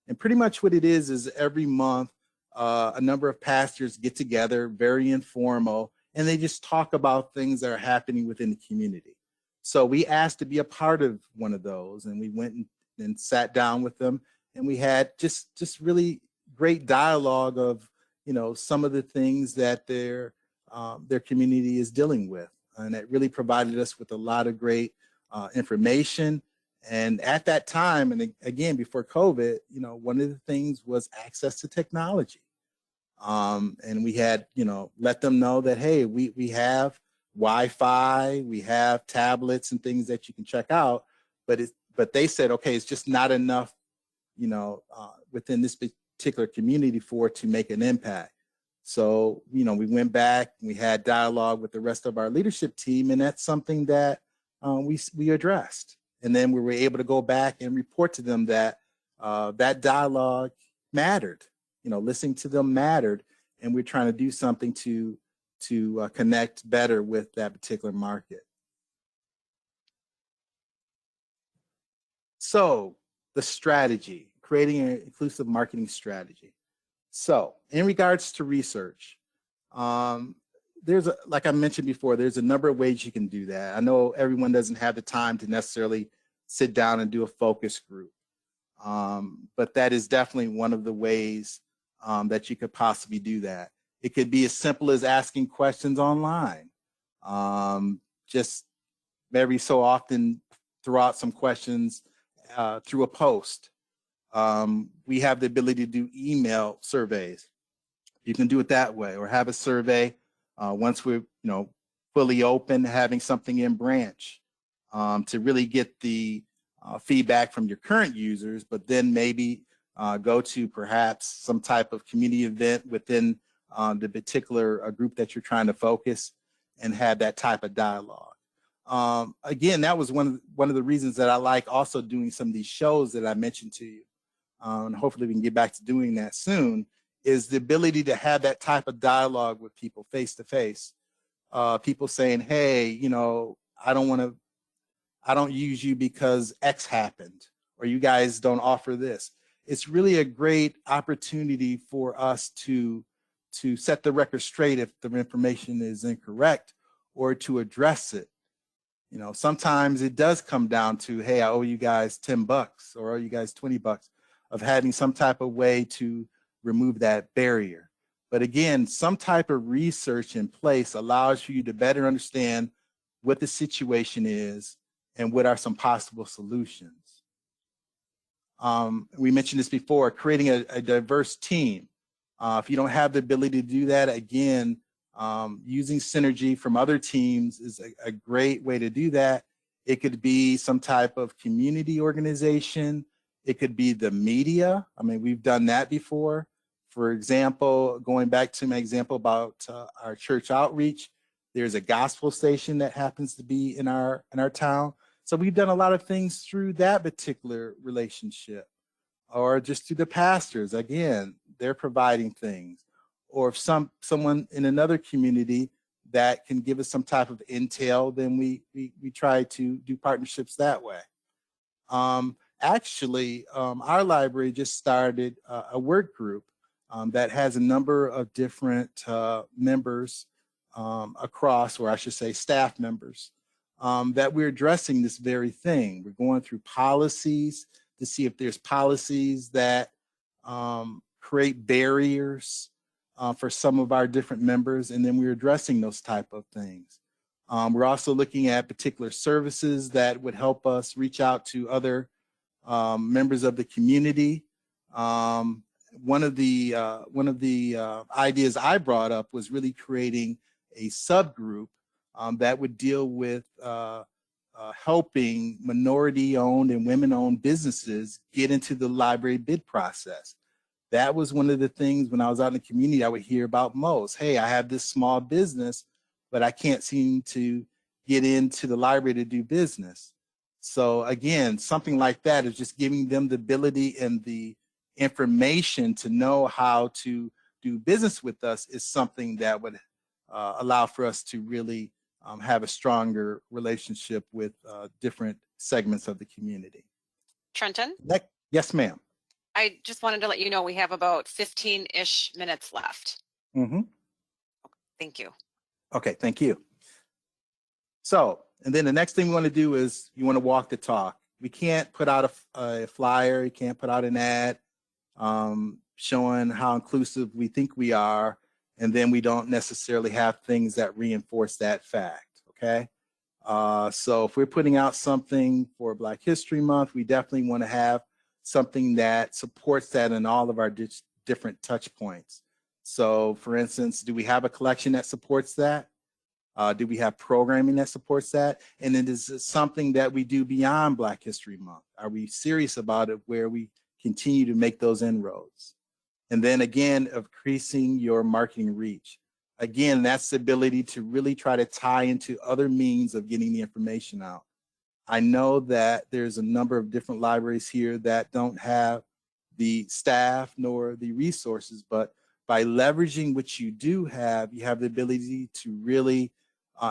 And pretty much what it is every month, a number of pastors get together, very informal, and they just talk about things that are happening within the community. So we asked to be a part of one of those, and we went and sat down with them, and we had just really great dialogue of, you know, some of the things that their community is dealing with, and it really provided us with a lot of great information. And at that time, and again before COVID, you know, one of the things was access to technology, and we had, you know, let them know that, hey, we have Wi-Fi, we have tablets and things that you can check out, but they said, okay, it's just not enough, you know, within this particular community for it to make an impact. So, you know, we went back and we had dialogue with the rest of our leadership team, and that's something that we addressed. And then we were able to go back and report to them that that dialogue mattered. You know, listening to them mattered, and we're trying to do something to connect better with that particular market. So the strategy, creating an inclusive marketing strategy. So in regards to research, like I mentioned before, there's a number of ways you can do that. I know everyone doesn't have the time to necessarily sit down and do a focus group, but that is definitely one of the ways that you could possibly do that. It could be as simple as asking questions online. Just every so often throw out some questions through a post. We have the ability to do email surveys. You can do it that way, or have a survey once we're, you know, fully open, having something in branch to really get the feedback from your current users, but then maybe go to perhaps some type of community event within the particular group that you're trying to focus and have that type of dialogue. Again, that was one of the reasons that I like also doing some of these shows that I mentioned to you. And hopefully we can get back to doing that soon, is the ability to have that type of dialogue with people face to face. People saying, hey, you know, I don't use you because X happened, or you guys don't offer this. It's really a great opportunity for us to set the record straight if the information is incorrect, or to address it. You know, sometimes it does come down to, hey, I owe you guys $10 or I owe you guys $20, of having some type of way to remove that barrier. But again, some type of research in place allows you to better understand what the situation is and what are some possible solutions. We mentioned this before, creating a diverse team. If you don't have the ability to do that, again, using synergy from other teams is a great way to do that. It could be some type of community organization. It could be the media. I mean, we've done that before. For example, going back to my example about our church outreach, there's a gospel station that happens to be in our town. So we've done a lot of things through that particular relationship, or just through the pastors. Again, they're providing things, or if someone in another community that can give us some type of intel, then we try to do partnerships that way. Actually, our library just started a work group that has a number of different members across, or I should say staff members, that we're addressing this very thing. We're going through policies to see if there's policies that create barriers for some of our different members, and then we're addressing those type of things. We're also looking at particular services that would help us reach out to other members of the community. One of the ideas I brought up was really creating a subgroup that would deal with helping minority-owned and women-owned businesses get into the library bid process. That was one of the things when I was out in the community I would hear about most. Hey, I have this small business, but I can't seem to get into the library to do business. So again, something like that is just giving them the ability and the information to know how to do business with us is something that would allow for us to really have a stronger relationship with different segments of the community. Trenton? Yes, ma'am. I just wanted to let you know we have about 15-ish minutes left. Mm-hmm. Thank you. Okay, thank you. So, and then the next thing we want to do is you want to walk the talk. We can't put out a flyer, you can't put out an ad showing how inclusive we think we are, and then we don't necessarily have things that reinforce that fact, okay? So if we're putting out something for Black History Month, we definitely want to have something that supports that in all of our different touch points. So for instance, do we have a collection that supports that? Do we have programming that supports that? And then is it something that we do beyond Black History Month? Are we serious about it where we continue to make those inroads? And then again, increasing your marketing reach. Again, that's the ability to really try to tie into other means of getting the information out. I know that there's a number of different libraries here that don't have the staff nor the resources, but by leveraging what you do have, you have the ability to really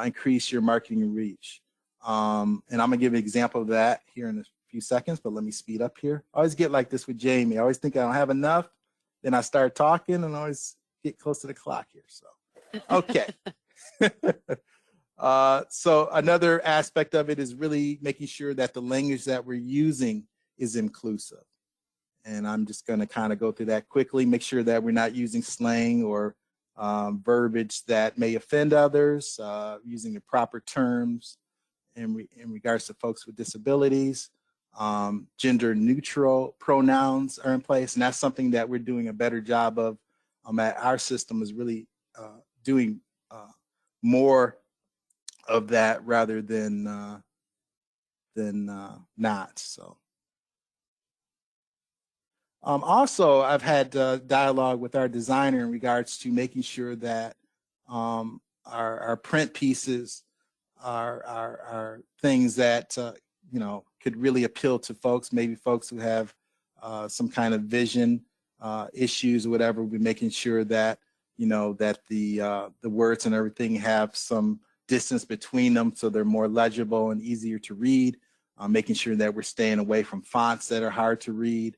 increase your marketing reach. And I'm gonna give an example of that here in a few seconds, but let me speed up here. I always get like this with Jamie. I always think I don't have enough, then I start talking and I always get close to the clock here, so. Okay. So another aspect of it is really making sure that the language that we're using is inclusive. And I'm just going to kind of go through that quickly, make sure that we're not using slang or verbiage that may offend others, using the proper terms in regards to folks with disabilities. Gender neutral pronouns are in place, and that's something that we're doing a better job of at our system, is really doing more of that rather than not. So also I've had dialogue with our designer in regards to making sure that our print pieces are things that you know, could really appeal to folks, maybe folks who have some kind of vision issues or whatever. We're making sure that, you know, that the words and everything have some distance between them so they're more legible and easier to read, making sure that we're staying away from fonts that are hard to read,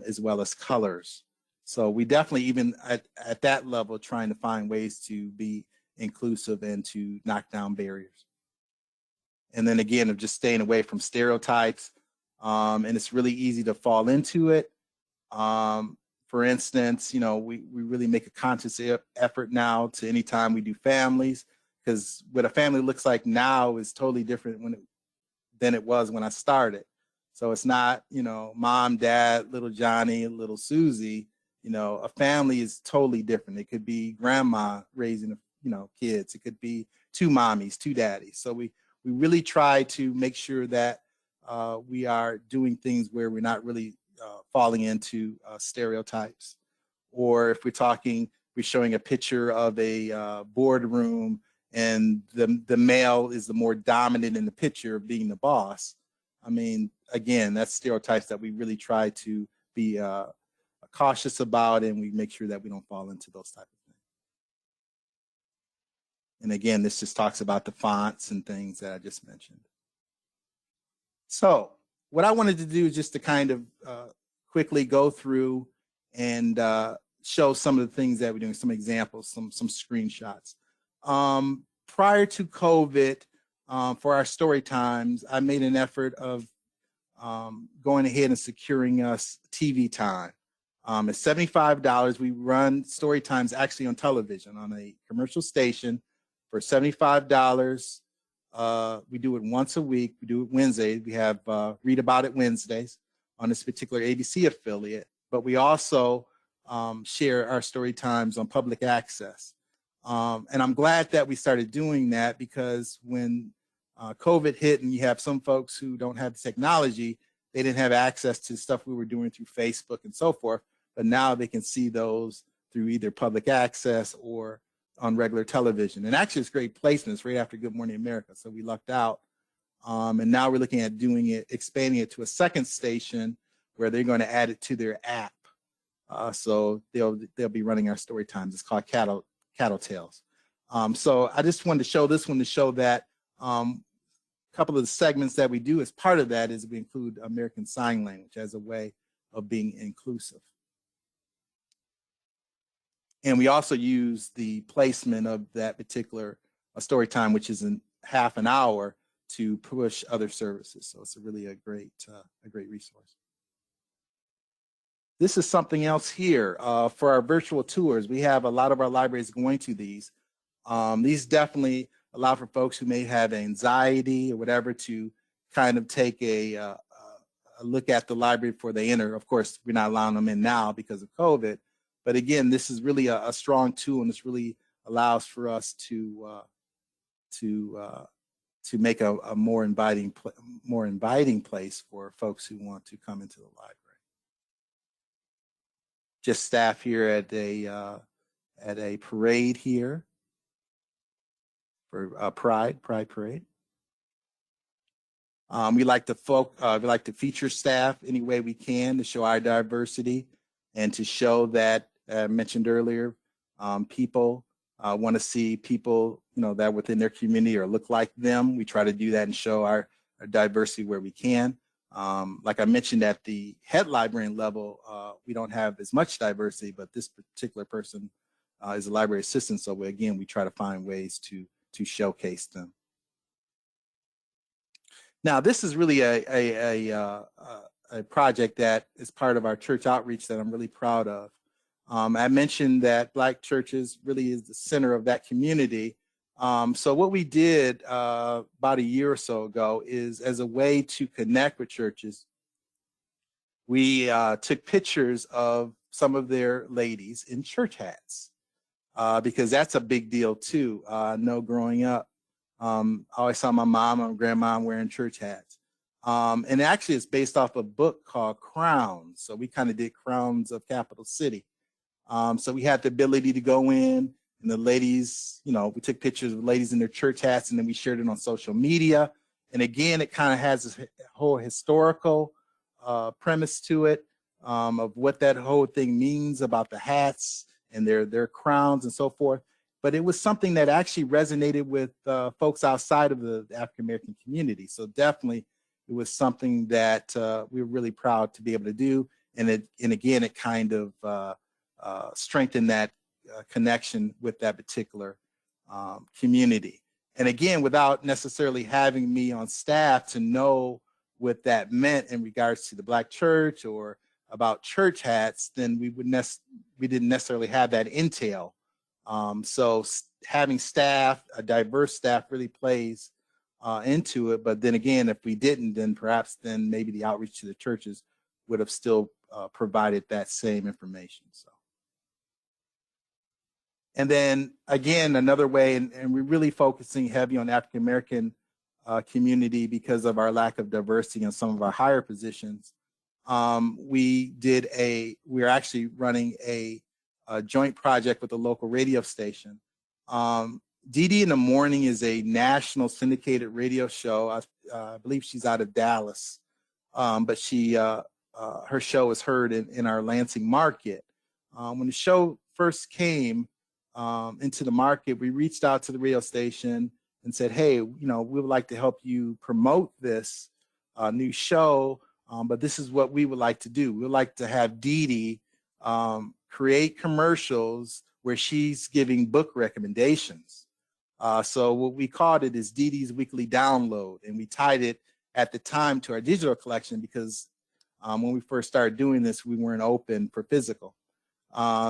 as well as colors. So we definitely, even at that level, trying to find ways to be inclusive and to knock down barriers. And then again, of just staying away from stereotypes, and it's really easy to fall into it. For instance, you know, we really make a conscious effort now to anytime we do families, because what a family looks like now is totally different than it was when I started. So it's not, you know, mom, dad, little Johnny, little Susie. You know, a family is totally different. It could be grandma raising, you know, kids. It could be two mommies, two daddies. So we really try to make sure that we are doing things where we're not really falling into stereotypes. Or if we're showing a picture of a boardroom and the male is the more dominant in the picture, being the boss. I mean, again, that's stereotypes that we really try to be cautious about, and we make sure that we don't fall into those type of things. And again, this just talks about the fonts and things that I just mentioned. So what I wanted to do is just to kind of quickly go through and show some of the things that we're doing, some examples, some screenshots. Prior to COVID, for our story times, I made an effort of going ahead and securing us TV time. At $75, we run story times actually on television on a commercial station for $75. We do it once a week. We do it Wednesdays. We have Read About It Wednesdays on this particular ABC affiliate, but we also share our story times on public access. And I'm glad that we started doing that, because when COVID hit and you have some folks who don't have the technology, they didn't have access to stuff we were doing through Facebook and so forth, but now they can see those through either public access or on regular television. And actually it's great placement. It's right after Good Morning America, so we lucked out. And now we're looking at doing it, expanding it to a second station where they're going to add it to their app. So they'll be running our story times. It's called Cattle Tales. So I just wanted to show this one to show that a couple of the segments that we do as part of that is we include American Sign Language as a way of being inclusive. And we also use the placement of that particular story time, which is in half an hour, to push other services. So it's really a great resource. This is something else here for our virtual tours. We have a lot of our libraries going to these. These definitely allow for folks who may have anxiety or whatever to kind of take a look at the library before they enter. Of course, we're not allowing them in now because of COVID. But again, this is really a strong tool, and this really allows for us to make a more inviting place for folks who want to come into the library. Just staff here at a parade here for a Pride Parade. We like to feature staff any way we can to show our diversity and to show that I mentioned earlier, people want to see people, that within their community or look like them. We try to do that and show our diversity where we can. Like I mentioned, at the head librarian level, we don't have as much diversity, but this particular person is a library assistant. So again, we try to find ways to showcase them. Now, this is really a project that is part of our church outreach that I'm really proud of. I mentioned that Black churches really is the center of that community. So what we did about a year or so ago is, as a way to connect with churches, we took pictures of some of their ladies in church hats, because that's a big deal too. I know growing up, I always saw my mom and grandma wearing church hats. And actually it's based off a book called Crowns. So we kind of did Crowns of Capital City. So we had the ability to go in, and the ladies, we took pictures of ladies in their church hats, and then we shared it on social media. And again, it kind of has this whole historical premise to it, of what that whole thing means about the hats and their crowns and so forth. But it was something that actually resonated with folks outside of the African-American community. So definitely it was something that we were really proud to be able to do. And again, it kind of strengthen that connection with that particular community. And again, without necessarily having me on staff to know what that meant in regards to the Black church or about church hats, then we didn't necessarily have that intel. So having staff, a diverse staff, really plays into it. But then again, if we didn't, then perhaps maybe the outreach to the churches would have still provided that same information. So. And then again, another way, and we're really focusing heavy on African American community because of our lack of diversity in some of our higher positions. We're actually running a joint project with a local radio station Dee Dee in the Morning is a national syndicated radio show. I believe she's out of Dallas, but her show is heard in our Lansing market. When the show first came into the market, we reached out to the radio station and said, hey, we would like to help you promote this new show, but this is what we would like to do. We would like to have Dee Dee create commercials where she's giving book recommendations. So what we called it is Dee Dee's Weekly Download, and we tied it at the time to our digital collection because when we first started doing this, we weren't open for physical.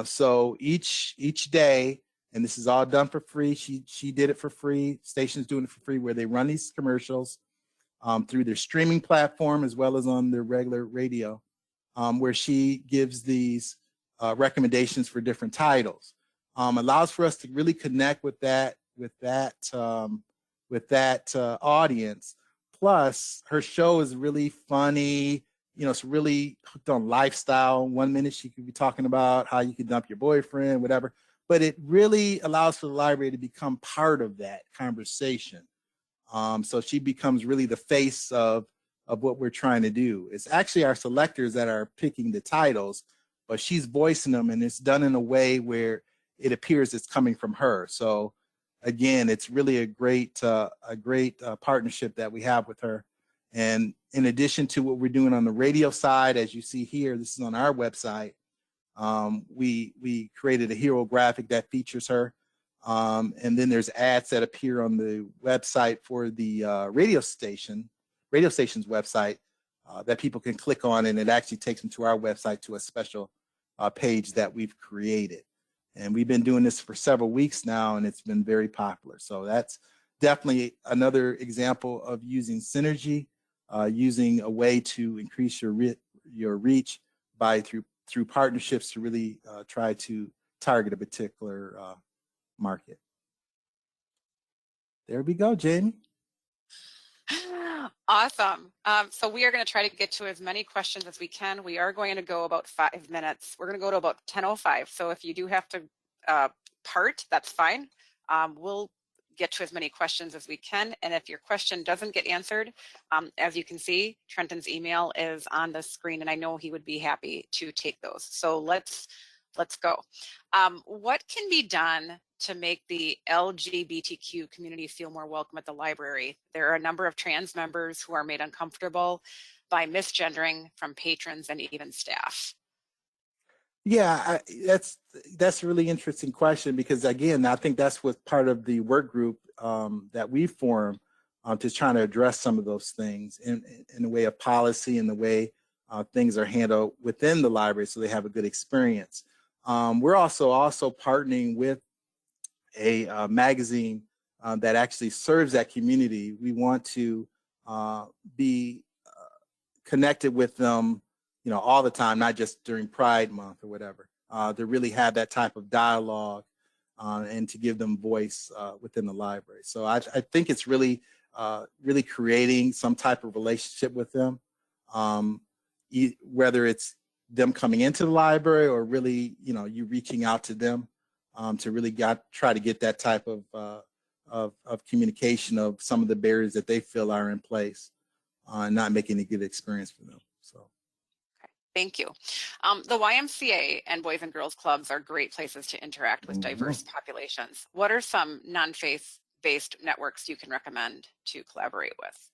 So each day, and this is all done for free. She did it for free. Station's doing it for free, where they run these commercials through their streaming platform as well as on their regular radio, where she gives these recommendations for different titles. Allows for us to really connect with that audience. Plus, her show is really funny. It's really hooked on lifestyle. 1 minute she could be talking about how you could dump your boyfriend, whatever. But it really allows for the library to become part of that conversation. So she becomes really the face of what we're trying to do. It's actually our selectors that are picking the titles, but she's voicing them, and it's done in a way where it appears it's coming from her. So again, it's really a great partnership that we have with her. And in addition to what we're doing on the radio side, as you see here, this is on our website. We created a hero graphic that features her. And then there's ads that appear on the website for the radio station's website that people can click on, and it actually takes them to our website to a special page that we've created. And we've been doing this for several weeks now, and it's been very popular. So that's definitely another example of using synergy, using a way to increase your reach through partnerships to really try to target a particular market. There we go, Jamie. Awesome. So we are going to try to get to as many questions as we can. We are going to go about 5 minutes. We're going to go to about 10:05. So if you do have to part, that's fine. We'll get to as many questions as we can. And if your question doesn't get answered, as you can see, Trenton's email is on the screen, and I know he would be happy to take those. So let's go. What can be done to make the LGBTQ community feel more welcome at the library? There are a number of trans members who are made uncomfortable by misgendering from patrons and even staff. Yeah, that's a really interesting question, because again, I think that's what part of the work group that we formed to trying to address some of those things in the way of policy and the way things are handled within the library, so they have a good experience. We're also partnering with a magazine that actually serves that community. We want to be connected with them, all the time, not just during Pride Month or whatever, to really have that type of dialogue and to give them voice within the library. So I think it's really creating some type of relationship with them, whether it's them coming into the library or really, you reaching out to them to really try to get that type of communication of some of the barriers that they feel are in place and not making a good experience for them. So. Okay, thank you. The YMCA and Boys and Girls Clubs are great places to interact with diverse populations. What are some non-faith-based networks you can recommend to collaborate with?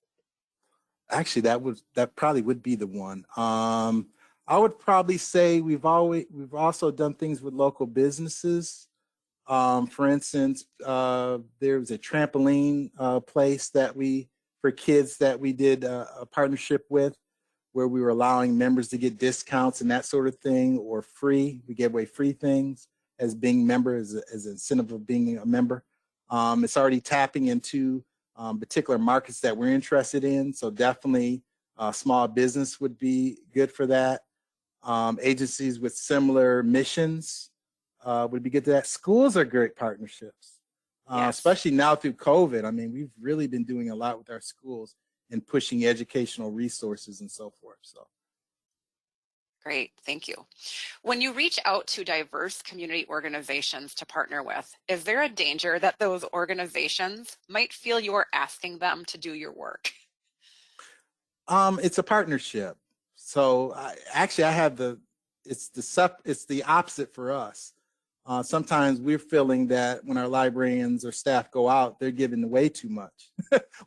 Actually, that probably would be the one. I would probably say we've also done things with local businesses. For instance, there was a trampoline place for kids that we did a partnership with, where we were allowing members to get discounts and that sort of thing, or free. We gave away free things as being members, as an incentive of being a member. It's already tapping into particular markets that we're interested in. So definitely small business would be good for that. Agencies with similar missions would be good to that. Schools are great partnerships, Yes. Especially now through COVID. I mean, we've really been doing a lot with our schools and pushing educational resources and so forth. So. Great, thank you. When you reach out to diverse community organizations to partner with, is there a danger that those organizations might feel you're asking them to do your work? It's a partnership. So actually, I have it's the opposite for us. Sometimes we're feeling that when our librarians or staff go out, they're giving away too much,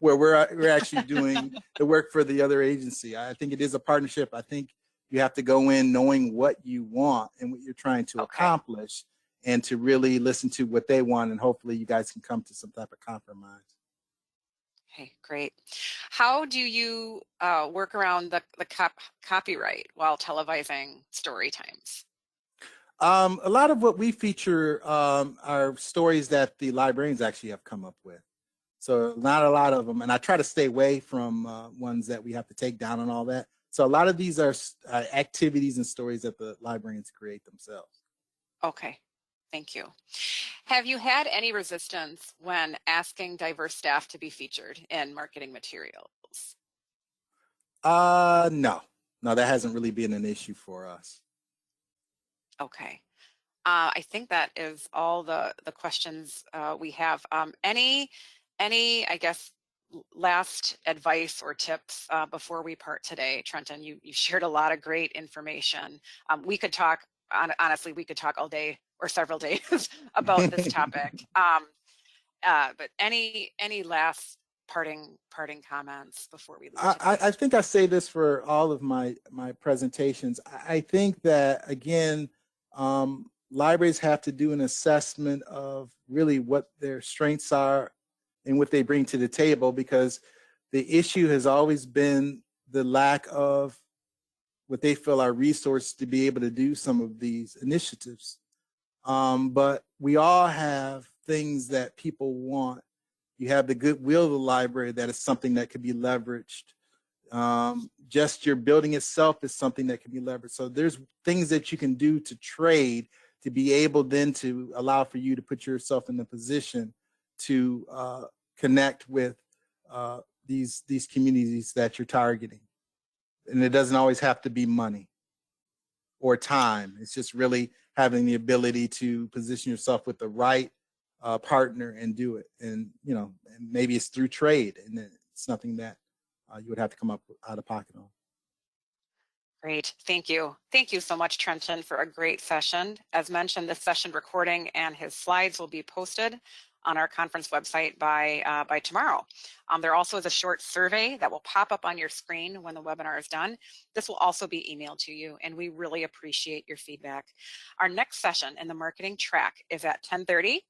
where we're actually doing the work for the other agency. I think it is a partnership. I think you have to go in knowing what you want and what you're trying to Okay. accomplish, and to really listen to what they want, and hopefully you guys can come to some type of compromise. Okay, great. How do you work around the copyright while televising story times? A lot of what we feature are stories that the librarians actually have come up with. So not a lot of them, and I try to stay away from ones that we have to take down and all that. So a lot of these are activities and stories that the librarians create themselves. Okay, thank you. Have you had any resistance when asking diverse staff to be featured in marketing materials? No, that hasn't really been an issue for us. Okay. I think that is all the questions we have. I guess, last advice or tips before we part today? Trenton, you shared a lot of great information. We could talk, honestly, we could talk all day or several days about this topic. But any last parting comments before we leave today? I think I say this for all of my presentations. I think that, again, libraries have to do an assessment of really what their strengths are and what they bring to the table, because the issue has always been the lack of what they feel are resources to be able to do some of these initiatives. But we all have things that people want. You have the goodwill of the library, that is something that could be leveraged. Just your building itself is something that can be leveraged. So there's things that you can do to trade to be able then to allow for you to put yourself in the position to connect with these communities that you're targeting. And it doesn't always have to be money or time. It's just really having the ability to position yourself with the right partner and do it. And, and maybe it's through trade, and it's nothing that you would have to come up out of pocket on. Great, thank you. Thank you so much, Trenton, for a great session. As mentioned, this session recording and his slides will be posted on our conference website by tomorrow. There also is a short survey that will pop up on your screen when the webinar is done. This will also be emailed to you, and we really appreciate your feedback. Our next session in the marketing track is at 10:30.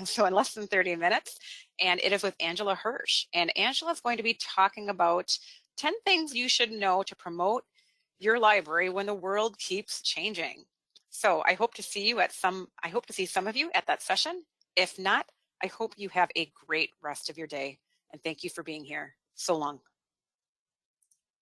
So in less than 30 minutes, and it is with Angela Hirsch. And Angela is going to be talking about 10 things you should know to promote your library when the world keeps changing. So I hope to see some of you at that session. If not, I hope you have a great rest of your day, and thank you for being here. So long.